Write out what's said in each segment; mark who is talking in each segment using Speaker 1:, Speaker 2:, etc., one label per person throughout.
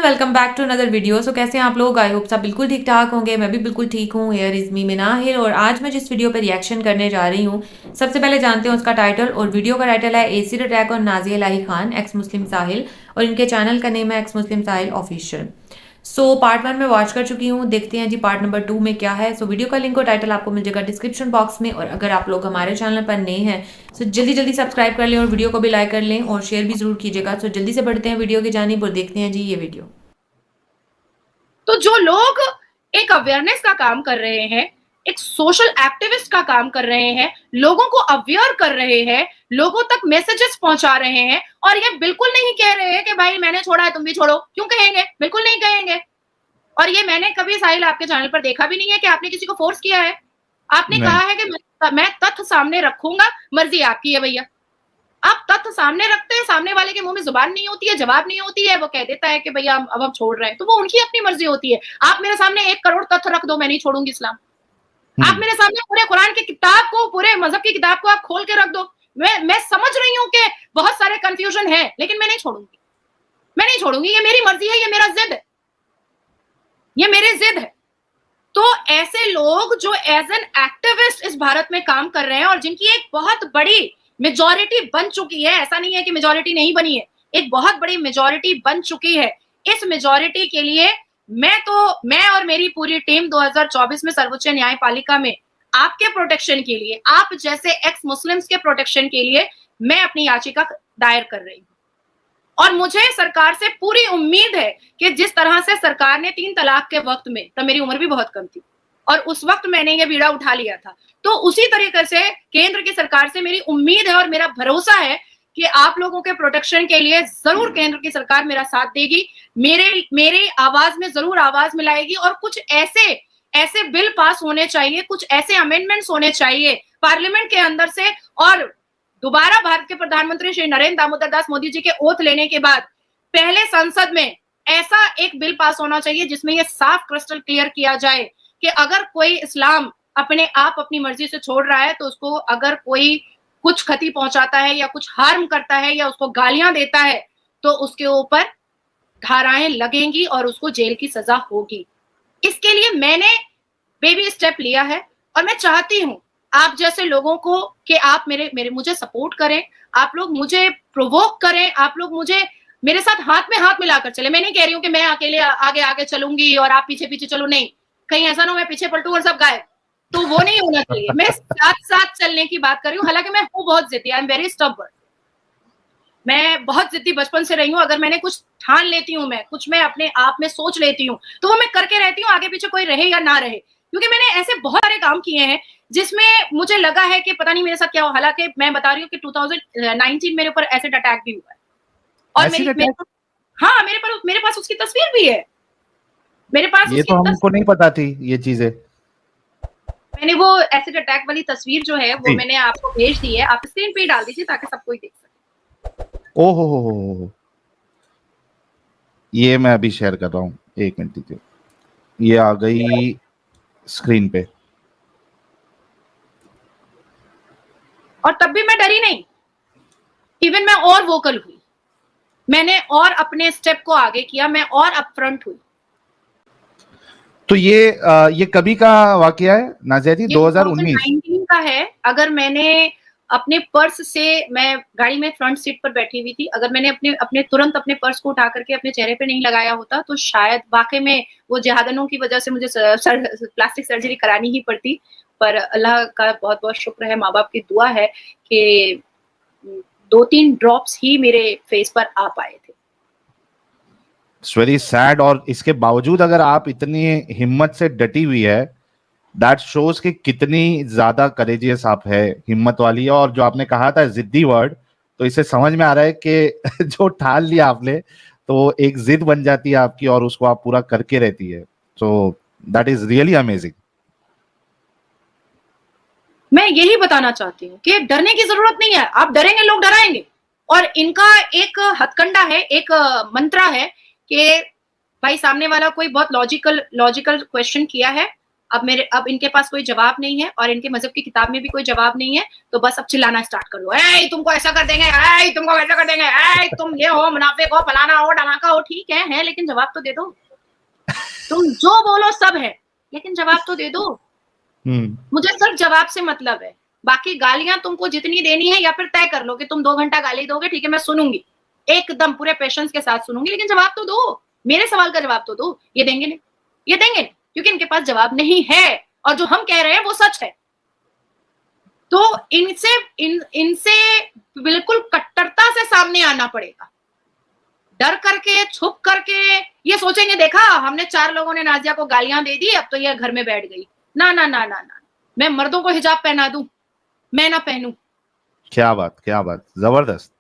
Speaker 1: Welcome back to another video. So कैसे हैं आप लोग? आई होप सब बिल्कुल ठीक ठाक होंगे। मैं भी बिल्कुल ठीक हूँ। हेयर इज़ मी मिनाहिर और आज मैं जिस वीडियो पर रिएक्शन करने जा रही हूँ, सबसे पहले जानते हैं उसका टाइटल। और वीडियो का टाइटल है एसिड अटैक और नाजिया इलाही खान एक्स मुस्लिम साहिल, और इनके चैनल का नेम है एक्स मुस्लिम साहिल ऑफिशियल। सो पार्ट 1 में वॉच कर चुकी हूँ, देखते हैं जी पार्ट नंबर 2 में क्या है। सो वीडियो का लिंक और टाइटल आपको मिल जाएगा डिस्क्रिप्शन बॉक्स में। और अगर आप लोग हमारे चैनल पर नए हैं तो जल्दी जल्दी सब्सक्राइब कर लें और वीडियो को भी लाइक कर लें और शेयर भी जरूर कीजिएगा। सो जल्दी से बढ़ते हैं वीडियो की जानिब और देखते हैं जी ये वीडियो।
Speaker 2: तो जो लोग एक अवेयरनेस का काम कर रहे हैं, एक सोशल एक्टिविस्ट का काम कर रहे हैं, लोगों को अवेयर कर रहे हैं, लोगों तक मैसेजेस पहुंचा रहे हैं, और ये बिल्कुल नहीं कह रहे हैं कि भाई मैंने छोड़ा है तुम भी छोड़ो। क्यों कहेंगे? बिल्कुल नहीं कहेंगे। और ये मैंने कभी साहिल आपके चैनल पर देखा भी नहीं है कि आपने किसी को फोर्स किया है। आपने
Speaker 3: नहीं।
Speaker 2: कहा है कि मैं तथ्य सामने रखूंगा, मर्जी आपकी है भैया। आप तथ्य सामने रखते हैं, सामने वाले के मुंह में जुबान नहीं होती है, जवाब नहीं होती है, वो कह देता है कि भैया अब हम छोड़ रहे हैं, तो वो उनकी अपनी मर्जी होती है। आप मेरे सामने 1 करोड़ तथ्य रख दो, मैं नहीं छोड़ूंगी इस्लाम। आप मेरे सामने पूरे कुरान की किताब को, पूरे मजहब की किताब को आप खोल के रख दो, मैं समझ रही हूँ कि बहुत सारे कंफ्यूजन है, लेकिन मैं नहीं छोड़ूंगी। मैं नहीं छोड़ूंगी, ये मेरी मर्जी है, ये मेरा जिद है, ये मेरी जिद है। तो ऐसे लोग जो एज एन एक्टिविस्ट इस भारत में काम कर रहे हैं और जिनकी एक बहुत बड़ी मेजॉरिटी बन चुकी है, ऐसा नहीं है कि मेजॉरिटी नहीं बनी है, एक बहुत बड़ी मेजॉरिटी बन चुकी है। इस मेजॉरिटी के लिए मैं और मेरी पूरी टीम 2024 में सर्वोच्च न्यायपालिका में आपके प्रोटेक्शन के लिए, आप जैसे एक्स मुस्लिम्स के प्रोटेक्शन के लिए मैं अपनी याचिका दायर कर रही हूँ। और मुझे सरकार से पूरी उम्मीद है कि जिस तरह से सरकार ने 3 तलाक के वक्त में, तब मेरी उम्र भी बहुत कम थी और उस वक्त मैंने ये बीड़ा उठा लिया था, तो उसी तरीके से केंद्र की सरकार से मेरी उम्मीद है और मेरा भरोसा है कि आप लोगों के प्रोटेक्शन के लिए जरूर केंद्र की सरकार मेरा साथ देगी, मेरे आवाज में जरूर आवाज मिलाएगी। और कुछ ऐसे बिल पास होने चाहिए, कुछ ऐसे अमेंडमेंट्स होने चाहिए पार्लियामेंट के अंदर से, और दोबारा भारत के प्रधानमंत्री श्री नरेंद्र दामोदर दास मोदी जी के ओथ लेने के बाद पहले संसद में ऐसा एक बिल पास होना चाहिए जिसमें यह साफ क्रिस्टल क्लियर किया जाए कि अगर कोई इस्लाम अपने आप अपनी मर्जी से छोड़ रहा है तो उसको, अगर कोई कुछ क्षति पहुंचाता है या कुछ हार्म करता है या उसको गालियां देता है, तो उसके ऊपर धाराएं लगेंगी और उसको जेल की सजा होगी। इसके लिए मैंने बेबी स्टेप लिया है और मैं चाहती हूं आप जैसे लोगों को कि आप मुझे सपोर्ट करें, आप लोग मुझे प्रोवोक करें, आप लोग मुझे मेरे साथ हाथ में हाथ मिलाकर चले। मैं नहीं कह रही हूं कि मैं अकेले आगे आगे चलूंगी और आप पीछे पीछे चलो, नहीं, कहीं ऐसा ना हो मैं पीछे पलटू और सब गायब, तो वो नहीं होना चाहिए। मैं साथ साथ चलने की बात कर रही हूँ। हालांकि मैं हूँ बहुत जिद्दी, आई एम वेरी स्टबर्न, मैं बहुत जिद्दी बचपन से रही हूँ। अगर मैंने कुछ ठान लेती हूँ, मैं कुछ मैं अपने आप में सोच लेती हूँ, तो वो मैं करके रहती हूँ, आगे पीछे कोई रहे या ना रहे। क्योंकि मैंने ऐसे बहुत सारे काम किए हैं जिसमें मुझे लगा है कि पता नहीं मेरे साथ क्या हो। हालांकि मैं बता रही हूँ कि 2019 मेरे ऊपर एसिड अटैक भी हुआ है और हाँ, मेरे पास उसकी तस्वीर भी है। मेरे पास
Speaker 3: ये तो हमको नहीं पता थी ये चीजें।
Speaker 2: मैंने वो एसिड अटैक वाली तस्वीर जो है वो मैंने आपको भेज दी है, आप स्क्रीन पे डाल दीजिए ताकि सब कोई देख सके।
Speaker 3: ओहो, ये मैं अभी शेयर कर रहा हूँ, 1 मिनट दीजिए। ये आ गई स्क्रीन पे।
Speaker 2: और तब भी मैं डरी नहीं, इवन मैं और वोकल हुई, मैंने और अपने स्टेप को आगे किया, मैं और अपफ्रंट हुई।
Speaker 3: तो ये कभी का वाकया है नाजिया जी? 2019
Speaker 2: का है। अगर मैंने अपने पर्स से, मैं गाड़ी में फ्रंट सीट पर बैठी हुई थी, अगर मैंने अपने तुरंत अपने पर्स को उठा करके अपने चेहरे पे नहीं लगाया होता तो शायद वाकई में वो जिहादनों की वजह से मुझे प्लास्टिक सर्जरी करानी ही पड़ती। पर अल्लाह का बहुत बहुत शुक्र है, माँ बाप की दुआ है कि 2-3 ड्रॉप्स ही मेरे फेस पर आ पाए थे।
Speaker 3: It's very sad. और इसके बावजूद अगर आप इतनी हिम्मत से डटी हुई है, दैट शोज कि कितनी ज्यादा करेजियस आप है, हिम्मत वाली है। और जो आपने कहा था जिद्दी वर्ड, तो इससे समझ में आ रहा है कि जो ठान लिया आपने तो एक जिद बन जाती है आपकी और उसको आप पूरा करके रहती है। So that is really amazing.
Speaker 2: मैं यही बताना चाहती हूँ कि डरने की जरूरत नहीं है। आप डरेंगे, लोग डराएंगे। और इनका एक हथकंडा है, एक मंत्रा है कि भाई सामने वाला कोई बहुत लॉजिकल क्वेश्चन किया है, अब इनके पास कोई जवाब नहीं है और इनके मजहब की किताब में भी कोई जवाब नहीं है, तो बस अब चिल्लाना स्टार्ट कर दो, ए तुमको ऐसा कर देंगे, ए तुमको वैसा कर देंगे, ए तुम ये हो, मुनाफिक हो, फलाना हो, ढमाका हो। ठीक है, लेकिन जवाब तो दे दो। तुम जो बोलो सब है, लेकिन जवाब तो दे दो। मुझे सिर्फ जवाब से मतलब है, बाकी गालियां तुमको जितनी देनी है या फिर तय कर लो कि तुम 2 घंटा गाली दोगे, ठीक है, मैं सुनूंगी, एकदम पूरे पेशेंस के साथ सुनूंगी, लेकिन जवाब तो दो, मेरे सवाल का जवाब तो दो। ये देंगे नहीं, ये देंगे नहीं, क्योंकि इनके पास जवाब नहीं है और जो हम कह रहे हैं वो सच है। तो इनसे बिल्कुल कट्टरता से सामने आना पड़ेगा। डर करके, छुप करके ये सोचेंगे, देखा हमने 4 लोगों ने नाजिया को गालियां दे दी, अब तो ये घर में बैठ गई। ना ना ना ना ना, मैं मर्दों को हिजाब पहना दूं, मैं ना पहनूं।
Speaker 3: क्या बात, क्या बात, जबरदस्त।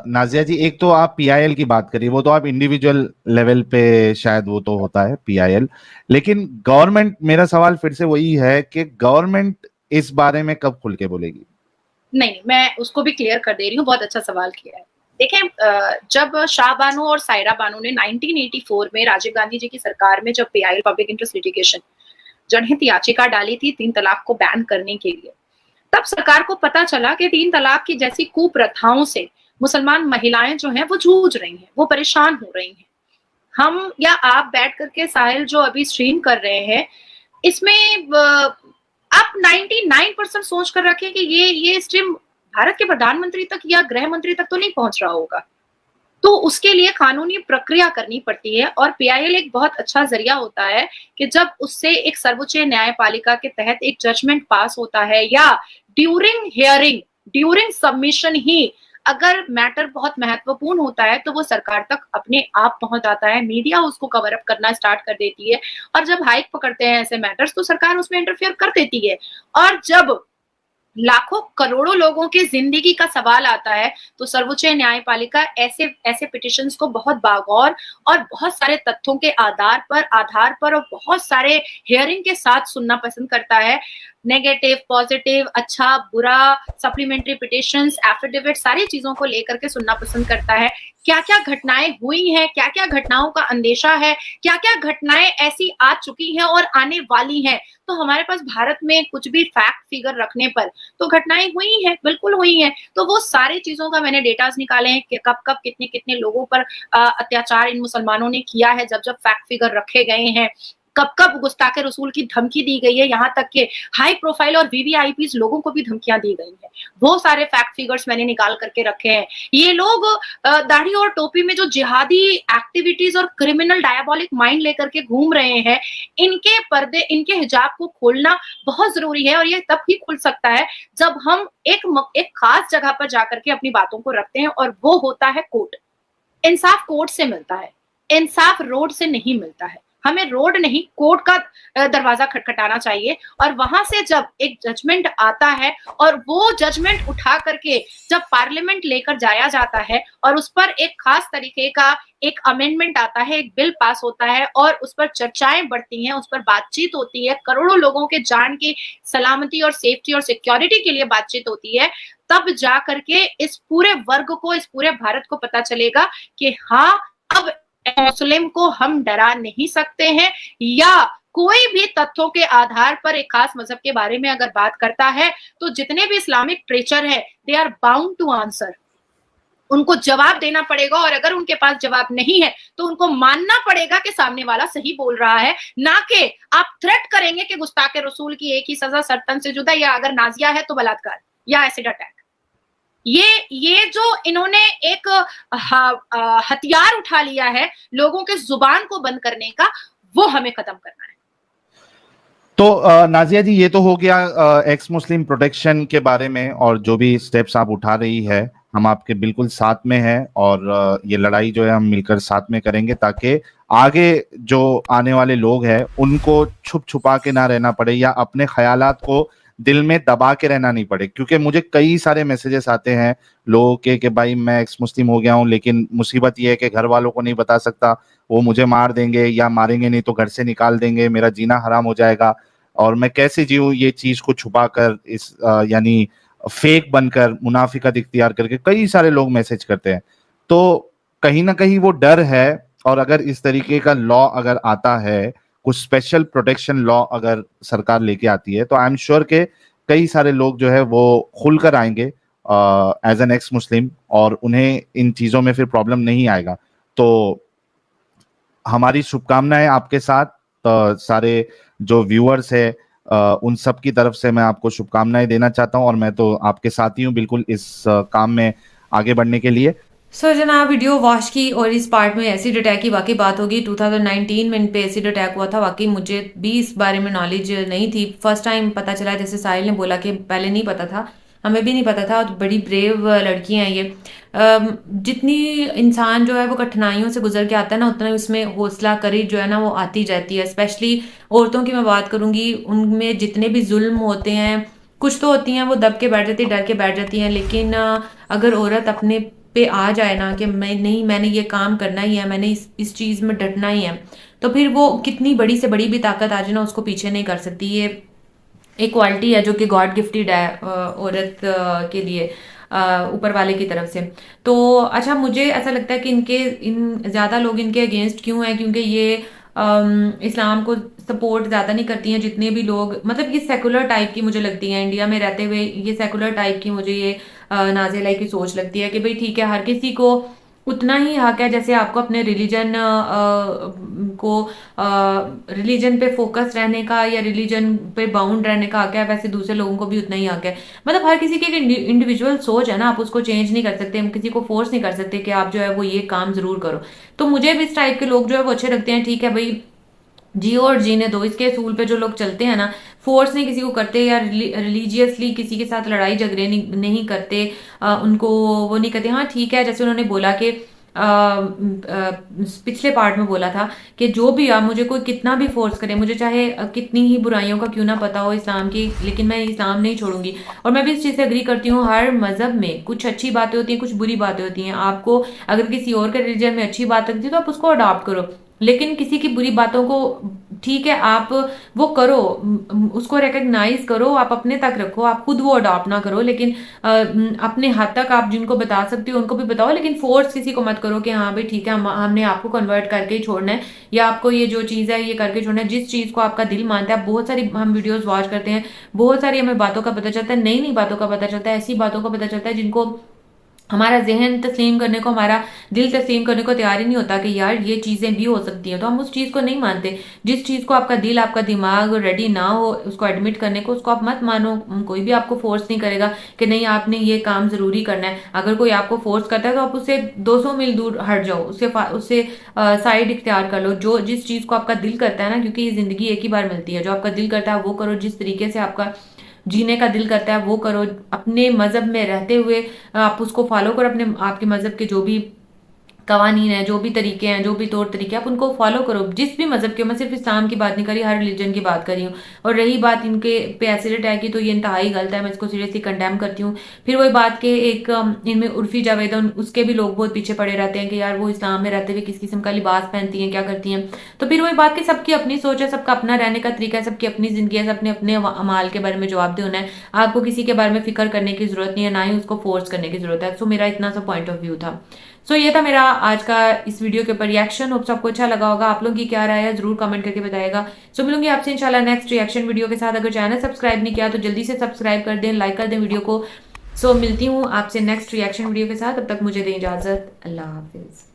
Speaker 3: नाजिया जी, एक तो आप पीआईएल की बात करिए, वो तो आप इंडिविजुअल लेवल पे शायद वो तो होता है पीआईएल, लेकिन गवर्नमेंट, मेरा सवाल फिर से वही है कि गवर्नमेंट इस बारे में कब खुल के बोलेगी?
Speaker 2: नहीं, मैं उसको भी क्लियर कर दे रही हूँ, बहुत अच्छा सवाल किया है। देखें, जब शाह बानो और सायरा बानो ने 1984 में राजीव गांधी जी की सरकार में जब पीआईएल पब्लिक इंटरेस्ट लिटिगेशन जनहित याचिका डाली थी 3 तलाक को बैन करने के लिए, तब सरकार को पता चला कि 3 तलाक की जैसी कुप्रथाओं से मुसलमान महिलाएं जो हैं वो जूझ रही हैं, वो परेशान हो रही हैं। हम या आप बैठ करके साहिल जो अभी स्ट्रीम कर रहे हैं, इसमें आप 99% सोच कर रखें कि ये स्ट्रीम भारत के प्रधानमंत्री तक या गृह मंत्री तक तो नहीं पहुंच रहा होगा। तो उसके लिए कानूनी प्रक्रिया करनी पड़ती है और पीआईएल एक बहुत अच्छा जरिया होता है कि जब उससे एक सर्वोच्च न्यायपालिका के तहत एक जजमेंट पास होता है या ड्यूरिंग हियरिंग, ड्यूरिंग सबमिशन ही अगर मैटर बहुत महत्वपूर्ण होता है तो वो सरकार तक अपने आप पहुंच आता है, मीडिया उसको कवर अप करना स्टार्ट कर देती है और जब हाइक पकड़ते हैं ऐसे मैटर्स तो सरकार उसमें इंटरफेयर कर देती है। और जब लाखों करोड़ों लोगों की जिंदगी का सवाल आता है तो सर्वोच्च न्यायपालिका ऐसे पिटिशंस को बहुत बागौर और बहुत सारे तथ्यों के आधार पर और बहुत सारे हियरिंग के साथ सुनना पसंद करता है। नेगेटिव, पॉजिटिव, अच्छा, बुरा, सप्लीमेंट्री पिटिशंस, एफिडेविट, सारी चीजों को लेकर के सुनना पसंद करता है। क्या क्या घटनाएं हुई हैं, क्या क्या घटनाओं का अंदेशा है, क्या क्या घटनाएं ऐसी आ चुकी हैं और आने वाली हैं। तो हमारे पास भारत में कुछ भी फैक्ट फिगर रखने पर तो घटनाएं हुई हैं, बिल्कुल हुई हैं। तो वो सारी चीजों का मैंने डेटास निकाले हैं कि कब कब कितने कितने लोगों पर अत्याचार इन मुसलमानों ने किया है, जब जब फैक्ट फिगर रखे गए हैं, कब कब गुस्ताखे रसूल की धमकी दी गई है, यहाँ तक कि हाई प्रोफाइल और वीवीआईपीज लोगों को भी धमकियां दी गई हैं। वो सारे फैक्ट फिगर्स मैंने निकाल करके रखे हैं। ये लोग दाढ़ी और टोपी में जो जिहादी एक्टिविटीज और क्रिमिनल डायबोलिक माइंड लेकर के घूम रहे हैं, इनके पर्दे, इनके हिजाब को खोलना बहुत जरूरी है और ये तब ही खुल सकता है जब हम एक खास जगह पर जाकर के अपनी बातों को रखते हैं और वो होता है कोर्ट। इंसाफ कोर्ट से मिलता है, इंसाफ रोड से नहीं मिलता है। हमें रोड नहीं, कोर्ट का दरवाजा खटखटाना चाहिए और वहां से जब एक जजमेंट आता है और वो जजमेंट उठा करके जब पार्लियामेंट लेकर जाया जाता है और उस पर एक खास तरीके का एक अमेंडमेंट आता है, एक बिल पास होता है और उस पर चर्चाएं बढ़ती हैं, उस पर बातचीत होती है, करोड़ों लोगों के जान की सलामती और सेफ्टी और सिक्योरिटी के लिए बातचीत होती है, तब जा करके इस पूरे वर्ग को, इस पूरे भारत को पता चलेगा कि हाँ, अब मुस्लिम को हम डरा नहीं सकते हैं या कोई भी तथ्यों के आधार पर एक खास मजहब के बारे में अगर बात करता है तो जितने भी इस्लामिक प्रीचर है they are bound to answer. उनको जवाब देना पड़ेगा और अगर उनके पास जवाब नहीं है तो उनको मानना पड़ेगा कि सामने वाला सही बोल रहा है, ना कि आप थ्रेट करेंगे कि गुस्ताखे रसूल की एक ही सजा सर्तन से जुदा या अगर नाजिया है तो बलात्कार या एसिड अटैक। ये जो इन्होंने एक हथियार उठा लिया है लोगों के जुबान को बंद करने का, वो हमें खत्म करना है।
Speaker 3: तो नाजिया जी, ये तो हो गया एक्स मुस्लिम प्रोटेक्शन के बारे में और जो भी स्टेप्स आप उठा रही है, हम आपके बिल्कुल साथ में हैं और ये लड़ाई जो है हम मिलकर साथ में करेंगे ताकि आगे जो आने वाले लोग हैं उनको छुप छुपा के ना रहना पड़े या अपने ख्यालात को दिल में दबा के रहना नहीं पड़े। क्योंकि मुझे कई सारे मैसेजेस आते हैं लोगों के कि भाई मैं एक्स मुस्लिम हो गया हूँ, लेकिन मुसीबत ये है कि घर वालों को नहीं बता सकता, वो मुझे मार देंगे या मारेंगे नहीं तो घर से निकाल देंगे, मेरा जीना हराम हो जाएगा और मैं कैसे जीऊँ ये चीज को छुपा कर, इस यानी फेक बनकर, मुनाफिकत इख्तियार करके कई सारे लोग मैसेज करते हैं। तो कहीं ना कहीं वो डर है और अगर इस तरीके का लॉ अगर आता है कुछ स्पेशल प्रोटेक्शन लॉ अगर सरकार लेके आती है, तो आई एम श्योर के कई सारे लोग जो है वो खुलकर आएंगे एज एन एक्स मुस्लिम, और उन्हें इन चीजों में फिर प्रॉब्लम नहीं आएगा। तो हमारी शुभकामनाएं आपके साथ, सारे जो व्यूअर्स है उन सब की तरफ से मैं आपको शुभकामनाएं देना चाहता हूं, और मैं तो आपके साथ ही हूं बिल्कुल इस काम में आगे बढ़ने के लिए।
Speaker 1: सो जनाब, वीडियो वॉच की और इस पार्ट में एसिड अटैक की वाकई बात होगी। 2019 में इन पे एसिड अटैक हुआ था। वाकई मुझे भी इस बारे में नॉलेज नहीं थी, फर्स्ट टाइम पता चला। जैसे साहिल ने बोला कि पहले नहीं पता था, हमें भी नहीं पता था। तो बड़ी ब्रेव लड़की हैं ये। जितनी इंसान जो है वो कठिनाइयों से गुजर के आता है ना, उतना उसमें हौसला करेज जो है ना वो आती जाती है। स्पेशली औरतों की मैं बात करूंगी, उनमें जितने भी जुल्म होते हैं, कुछ तो होती हैं वो दब के बैठ जाती है, डर के बैठ जाती हैं, लेकिन अगर औरत अपने पे आ जाए ना कि मैंने ये काम करना ही है, मैंने इस चीज में डटना ही है, तो फिर वो कितनी बड़ी से बड़ी भी ताकत आ जाए ना, उसको पीछे नहीं कर सकती। ये एक क्वालिटी है जो कि गॉड गिफ्टेड है औरत के लिए, ऊपर वाले की तरफ से। तो अच्छा, मुझे ऐसा लगता है कि इन ज्यादा लोग इनके अगेंस्ट क्यों हैं, क्योंकि ये इस्लाम को सपोर्ट ज्यादा नहीं करती हैं। जितने भी लोग, मतलब ये सेकुलर टाइप की मुझे लगती है, इंडिया में रहते हुए ये सेकुलर टाइप की मुझे ये नाज़िला की सोच लगती है कि भाई ठीक है, हर किसी को उतना ही हक है, जैसे आपको अपने रिलीजन को रिलीजन पे फोकस रहने का या रिलीजन पे बाउंड रहने का हक है, वैसे दूसरे लोगों को भी उतना ही हक है। मतलब हर किसी की एक इंडिविजुअल सोच है ना, आप उसको चेंज नहीं कर सकते, हम किसी को फोर्स नहीं कर सकते कि आप जो है वो ये काम जरूर करो। तो मुझे भी इस टाइप के लोग जो है वो अच्छे लगते हैं। ठीक है भाई, जियो और जीने दो, इसके असूल पे जो लोग चलते हैं ना, फोर्स नहीं किसी को करते या रिलीजियसली किसी के साथ लड़ाई झगड़े नहीं करते, उनको वो नहीं करते। हाँ ठीक है, जैसे उन्होंने बोला कि पिछले पार्ट में बोला था कि जो भी मुझे कोई कितना भी फोर्स करे, मुझे चाहे कितनी ही बुराइयों का क्यों ना पता हो इस्लाम की, लेकिन मैं इस्लाम नहीं छोड़ूंगी। और मैं भी इस चीज से एग्री करती हूँ, हर मजहब में कुछ अच्छी बातें होती हैं, कुछ बुरी बातें होती हैं। आपको अगर किसी और के रिलीजन में अच्छी बात लगती है तो आप उसको अडॉप्ट करो, लेकिन किसी की बुरी बातों को ठीक है आप वो करो, उसको रिकग्नाइज करो, आप अपने तक रखो, आप खुद वो अडॉप्ट ना करो, लेकिन अपने हद तक आप जिनको बता सकते हो उनको भी बताओ, लेकिन फोर्स किसी को मत करो कि हाँ भाई ठीक है हमने आपको कन्वर्ट करके ही छोड़ना है, या आपको ये जो चीज़ है ये करके छोड़ना है। जिस चीज़ को आपका दिल मानता है, बहुत सारी हम वीडियोस वॉच करते हैं, बहुत सारी हमें बातों का पता चलता है, नई नई बातों का पता चलता है, ऐसी बातों का पता चलता है जिनको हमारा जहन तस्लीम करने को, हमारा दिल तस्लीम करने को तैयार ही नहीं होता कि यार ये चीजें भी हो सकती हैं, तो हम उस चीज को नहीं मानते। जिस चीज को आपका दिल, आपका दिमाग रेडी ना हो उसको एडमिट करने को, उसको आप मत मानो। कोई भी आपको फोर्स नहीं करेगा कि नहीं आपने ये काम जरूरी करना है। अगर कोई आपको फोर्स करता है तो आप उससे 200 मील दूर हट जाओ, उससे साइड इख्तियार कर लो। जो जिस चीज को आपका दिल करता है ना, क्योंकि ये जिंदगी एक ही बार मिलती है, जो आपका दिल करता है वो करो, जिस तरीके से आपका जीने का दिल करता है वो करो, अपने मजहब में रहते हुए आप उसको फॉलो करो, अपने आपके मजहब के जो भी कवानीन है, जो भी तरीके हैं, जो भी तौर तरीके आप उनको फॉलो करो, जिस भी मजहब के। मैं सिर्फ इस्लाम की बात नहीं करी, हर रिलीजन की बात करी हूँ। और रही बात इनके पे एसिड अटैक की, तो ये इंतहाई गलत है, मैं इसको सीरियसली कंडेम करती हूँ। फिर वही बात के एक इनमें उर्फी जावेद, उसके भी लोग बहुत पीछे पड़े रहते हैं कि यार वो इस्लाम में रहते हुए किस किस्म का लिबास पहनती हैं, क्या करती हैं। तो फिर वही बात की सबकी अपनी सोच है, सबका अपना रहने का तरीका है, सबकी अपनी जिंदगी है, सबने अपने अमाल के बारे में जवाबदेह होना है। आपको किसी के बारे में फिक्र करने की जरूरत नहीं है, ना ही उसको फोर्स करने की जरूरत है। सो मेरा इतना सा पॉइंट ऑफ व्यू था। सो ये था मेरा आज का इस वीडियो के ऊपर रिएक्शन। होप सबको अच्छा लगा होगा। आप लोगों की क्या राय है जरूर कमेंट करके बताएगा। सो मिलूंगी आपसे इंशाल्लाह नेक्स्ट रिएक्शन वीडियो के साथ। अगर चैनल सब्सक्राइब नहीं किया तो जल्दी से सब्सक्राइब कर दें, लाइक कर दें वीडियो को। सो मिलती हूँ आपसे नेक्स्ट रिएक्शन वीडियो के साथ, तब तक मुझे दें इजाजत। अल्लाह हाफिज।